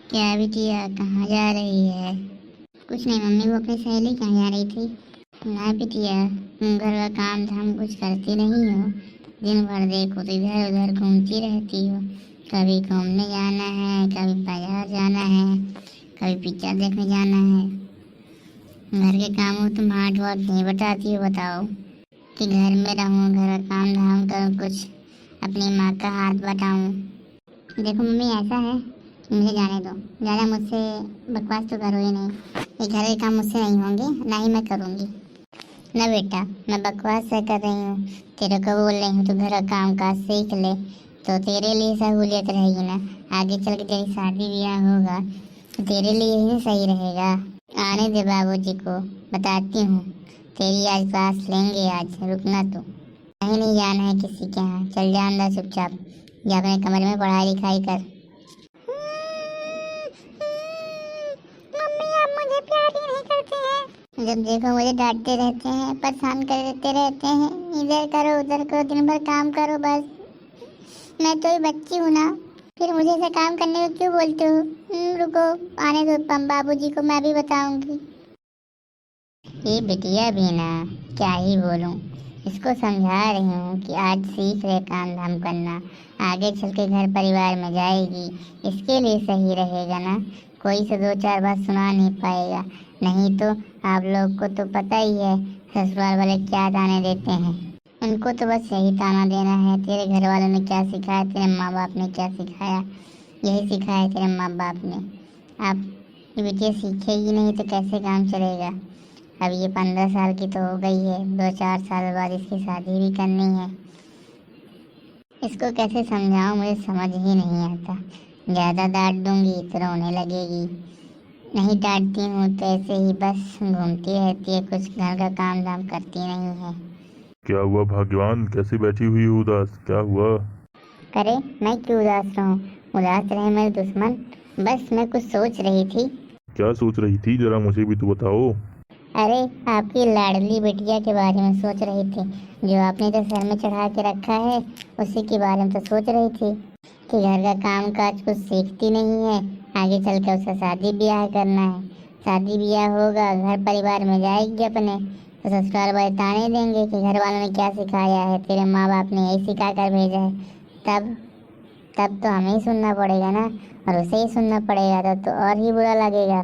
क्या बिटिया कहाँ जा रही है? कुछ नहीं मम्मी, वो अपनी सहेली कहाँ जा रही थी। ना बिटिया, तुम घर का काम धाम कुछ करती नहीं हो। दिन भर देखो तो इधर उधर घूमती रहती हो। कभी घूमने जाना है, कभी बाजार जाना है, कभी पिक्चर देखने जाना है। घर के कामों तुम हाथ वाथ नहीं बटाती हो। बताओ कि घर में रहूँ, घर का काम धाम करूँ, कुछ अपनी माँ का हाथ बटाऊँ। देखो मम्मी, ऐसा है, मुझे जाने दो। ज़्यादा मुझसे बकवास तो करो ही नहीं। ये घर के काम मुझसे नहीं होंगे, ना ही मैं करूँगी। ना बेटा, मैं बकवास से कर रही हूँ। तेरे को बोल रही हूँ तो घर का काम काज सीख ले, तो तेरे लिए सहूलियत रहेगी ना। आगे चल के तेरी शादी ब्याह होगा तो तेरे लिए ही सही रहेगा। आने दे बाबूजी को, बताती हूँ। तेरी आज क्लास लेंगे, आज रुकना तो। कहीं नहीं जाना है किसी के यहाँ, चल जा अंदर चुपचाप। या अपने कमरे में पढ़ाई लिखाई कर। मम्मी, आप मुझे प्यार ही नहीं करते हैं। जब देखो मुझे डांटते रहते हैं, परेशान कर देते रहते हैं। इधर करो उधर करो, दिन भर काम करो बस। मैं तो ही बच्ची हूँ ना, फिर मुझे ऐसा काम करने को क्यों बोलते हो? रुको, आने दो बाबूजी को, मैं भी बताऊंगी। ये बिटिया भी ना, क्या ही बोलूं। इसको समझा रही हूँ कि आज सीख ले काम धाम करना, आगे चल के घर परिवार में जाएगी, इसके लिए सही रहेगा ना। कोई से दो चार बात सुना नहीं पाएगा। नहीं तो आप लोग को तो पता ही है ससुराल वाले क्या ताने देते हैं। उनको तो बस यही ताना देना है, तेरे घर वालों ने क्या सिखाया, तेरे माँ बाप ने क्या सिखाया, यही सिखाया है तेरे माँ बाप ने। आप ये बिटिया सीखेगी नहीं तो कैसे काम चलेगा। अब ये 15 साल की तो हो गई है, 2-4 साल बाद इसकी शादी भी करनी है। इसको कैसे समझाऊं, मुझे समझ ही नहीं आता। ज़्यादा डांट दूंगी तो रोने लगेगी, नहीं डांटती हूँ तो ऐसे ही बस घूमती रहती है, कुछ घर का काम धाम करती नहीं है। क्या हुआ भाग्यवान, कैसी बैठी हुई हो उदास, क्या हुआ? अरे मैं क्यों उदास रहूं? उदास रहे मेरे दुश्मन। बस मैं कुछ सोच रही थी। क्या सोच रही थी, जरा मुझे भी तो बताओ। अरे, आपकी लाडली बिटिया के बारे में सोच रही थी, जो आपने तो सर में चढ़ा के रखा है। उसी के बारे में तो सोच रही थी कि घर का काम काज कुछ सीखती नहीं है, आगे चल के उसका शादी ब्याह करना है। शादी ब्याह होगा, घर परिवार में जाएगी अपने, तो ससुराल वाले ताने देंगे कि घर वालों ने क्या सिखाया है, तेरे माँ बाप ने यही सिखा कर भेजा है। तब तब तो हमें ही सुनना पड़ेगा ना, और उसे ही सुनना पड़ेगा, तो और ही बुरा लगेगा।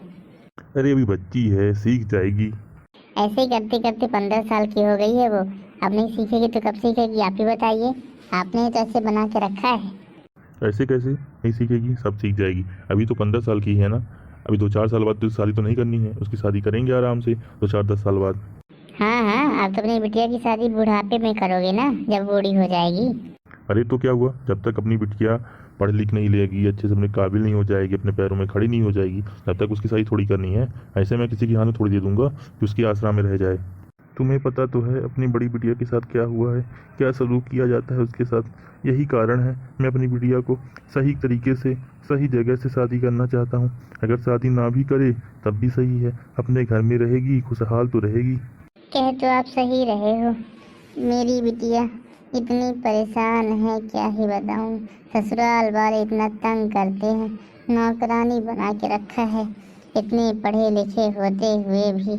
अरे अभी बच्ची है, सीख जाएगी। ऐसे ही करते करते 15 साल की हो गई है वो। अब नहीं सीखेगी तो कब सीखेगी, आप ही बताइए। आपने ही तो ऐसे बना के रखा है। ऐसे कैसे नहीं सीखेगी, सब सीख जाएगी। अभी तो 15 साल की है ना। अभी 2-4 साल बाद तो शादी तो नहीं करनी है, उसकी शादी करेंगे आराम से 2-4-10 साल बाद। हाँ हाँ, आप तो अपनी बिटिया की शादी बुढ़ापे में करोगे ना, जब बूढ़ी हो जाएगी। अरे तो क्या हुआ, जब तक अपनी बिटिया पढ़ लिख नहीं लेगी, अच्छे से अपने काबिल नहीं हो जाएगी, अपने पैरों में खड़ी नहीं हो जाएगी, तब तक उसकी शादी थोड़ी करनी है। ऐसे मैं किसी की हाथ में थोड़ी दे दूंगा कि उसकी आसरा में रह जाए। तुम्हें पता तो है अपनी बड़ी बिटिया के साथ क्या हुआ है, क्या सलूक किया जाता है उसके साथ। यही कारण है मैं अपनी बिटिया को सही तरीके से सही जगह से शादी करना चाहता हूँ। अगर शादी ना भी करे तब भी सही है, अपने घर में रहेगी, खुशहाल तो रहेगी। कह तो आप सही रहे हो। मेरी बिटिया इतनी परेशान है, क्या ही बताऊं। ससुराल वाले इतना तंग करते हैं, नौकरानी बना के रखा है। इतने पढ़े लिखे होते हुए भी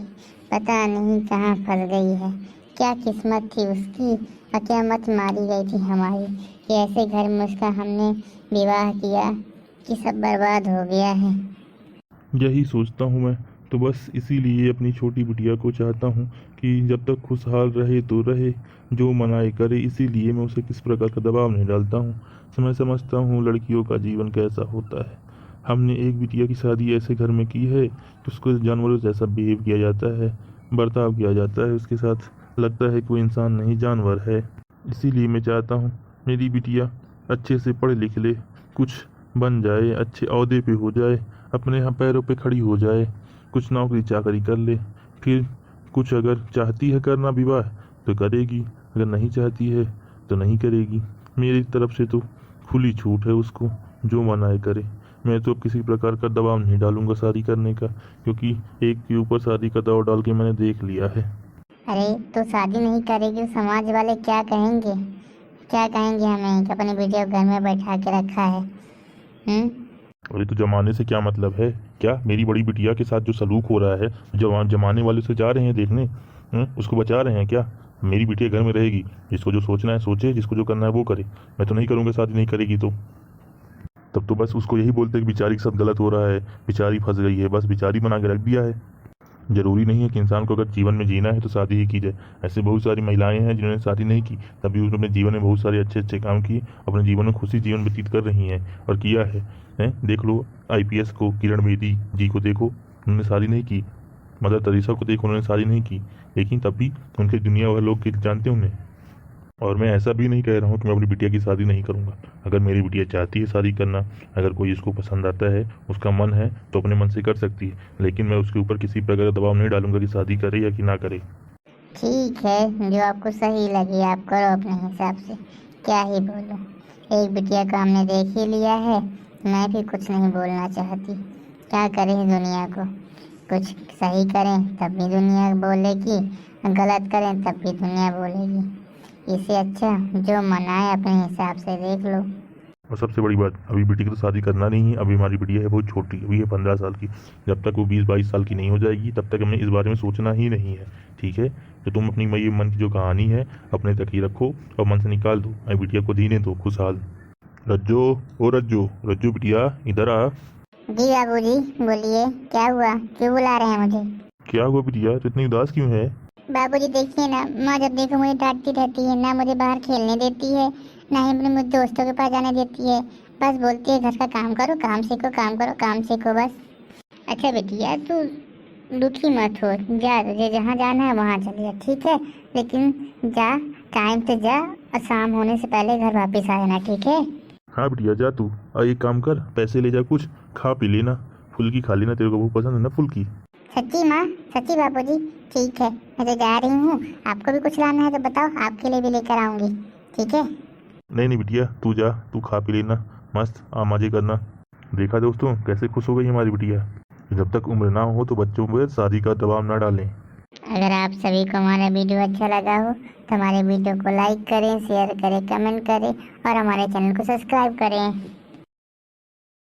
पता नहीं कहाँ फंस गई है। क्या किस्मत थी उसकी, और क्या मत मारी गई थी हमारी, कि ऐसे घर में उसका हमने विवाह किया कि सब बर्बाद हो गया है। यही सोचता हूँ मैं तो, बस इसीलिए अपनी छोटी बिटिया को चाहता हूँ कि जब तक खुशहाल रहे तो रहे, जो मनाए करे। इसीलिए मैं उसे किस प्रकार का दबाव नहीं डालता हूँ। मैं समझता हूँ लड़कियों का जीवन कैसा होता है। हमने एक बिटिया की शादी ऐसे घर में की है कि उसको जानवरों जैसा बिहेव किया जाता है, बर्ताव किया जाता है उसके साथ। लगता है कि वो इंसान नहीं, जानवर है। इसीलिए मैं चाहता हूँ मेरी बिटिया अच्छे से पढ़ लिख ले, कुछ बन जाए, अच्छे ओहदे पे हो जाए, अपने यहाँ पैरों पे खड़ी हो जाए, कुछ नौकरी चाकरी कर ले। फिर कुछ अगर चाहती है करना विवाह तो करेगी, अगर नहीं चाहती है तो नहीं करेगी। मेरी तरफ से तो खुली छूट है उसको, जो मनाए करे। मैं तो अब किसी प्रकार का दबाव नहीं डालूंगा शादी करने का, क्योंकि एक के ऊपर शादी का दबाव डाल के मैंने देख लिया है। अरे तो शादी नहीं करेगी तो समाज वाले क्या कहेंगे? क्या कहेंगे हमें कि अपनी बिटिया को घर में बैठा के रखा है? हम्म। अरे तो जमाने से क्या मतलब है? क्या मेरी बड़ी बिटिया के साथ जो सलूक हो रहा है, जमाने वाले से जा रहे हैं देखने, उसको बचा रहे हैं क्या? मेरी बिटिया घर में रहेगी, जिसको जो सोचना है सोचे, जिसको जो करना है वो करे। मैं तो नहीं करूँगा, शादी नहीं करेगी तो। तब तो बस उसको यही बोलते कि बेचारी के साथ गलत हो रहा है, बेचारी फंस गई है, बस बेचारी बना के रख दिया है। जरूरी नहीं है कि इंसान को अगर जीवन में जीना है तो शादी ही की जाए। ऐसे बहुत सारी महिलाएं हैं जिन्होंने शादी नहीं की, तभी उन्होंने अपने जीवन में बहुत सारे अच्छे अच्छे काम किए, अपने जीवन में खुशी जीवन व्यतीत कर रही हैं और किया है। देख लो आईपीएस को, किरण बेदी जी को देखो, उन्होंने शादी नहीं की। मदर तेरेसा को देखो, उन्होंने शादी नहीं की, लेकिन तब भी उनके दुनिया भर लोग जानते हैं उन्हें। और मैं ऐसा भी नहीं कह रहा हूँ कि मैं अपनी बिटिया की शादी नहीं करूँगा। अगर मेरी बिटिया चाहती है शादी करना, अगर कोई इसको पसंद आता है, उसका मन है, तो अपने मन से कर सकती है, लेकिन मैं उसके ऊपर किसी प्रकार का दबाव नहीं डालूंगा कि शादी करे या कि ना करे। ठीक है, जो आपको सही लगे आप करो अपने हिसाब से, क्या ही बोलो। एक बिटिया को हमने देख ही लिया है, मैं भी कुछ नहीं बोलना चाहती। क्या करें दुनिया को, कुछ सही करें तब भी दुनिया बोलेगी, गलत करें तब भी दुनिया बोलेगी। इससे अच्छा जो मनाए अपने हिसाब से देख लो। और सबसे बड़ी बात, अभी बेटी की तो शादी करना नहीं है। अभी हमारी बिटिया है बहुत छोटी, अभी है 15 साल की। जब तक वो 20-22 साल की नहीं हो जाएगी तब तक हमें इस बारे में सोचना ही नहीं है, ठीक है? तो तुम अपनी ये मन की जो कहानी है अपने तक ही रखो और मन से निकाल दो। मैं बिटिया को जीने दो खुशहाल। रज्जो, ओ रज्जो, रज्जो बिटिया इधर आ। जी बाबूजी, बोलिए क्या हुआ, क्यों बुला रहे हैं मुझे? क्या हुआ बिटिया, तो इतनी उदास क्यों है? बाबूजी देखिए ना, माँ जब देखो मुझे डांटती रहती है, ना मुझे बाहर खेलने देती है, ना ही मुझे दोस्तों के पास जाने देती है। बस बोलती है घर का काम करो, काम सीखो, काम करो, काम सीखो बस। अच्छा बेटिया तू दुखी मत हो, जा तुझे जहाँ जाना है वहाँ चले जा, ठीक है? लेकिन जा, टाइम से जा और शाम होने से पहले घर वापस आ जाना, ठीक है? हाँ बिटिया जा तू। एक काम कर, पैसे ले जा, कुछ खा पी लेना, फुल्की खा लेना, तेरे को बहुत पसंद है ना फुल्की। सच्ची माँ, सच्ची बाबूजी, ठीक है मैं तो जा रही हूँ। आपको भी कुछ लाना है तो बताओ, आपके लिए भी लेकर आऊँगी, ठीक है? नहीं नहीं बिटिया, तू जा, तू खा पी लेना, मस्त मजे करना। देखा दोस्तों कैसे खुश हो गई हमारी बिटिया। जब तक उम्र ना हो तो बच्चों पर शादी का दबाव ना डालें। अगर आप सभी को हमारा वीडियो अच्छा लगा हो तो हमारे वीडियो को लाइक करें, शेयर करें, कमेंट करें और हमारे चैनल को सब्सक्राइब करें।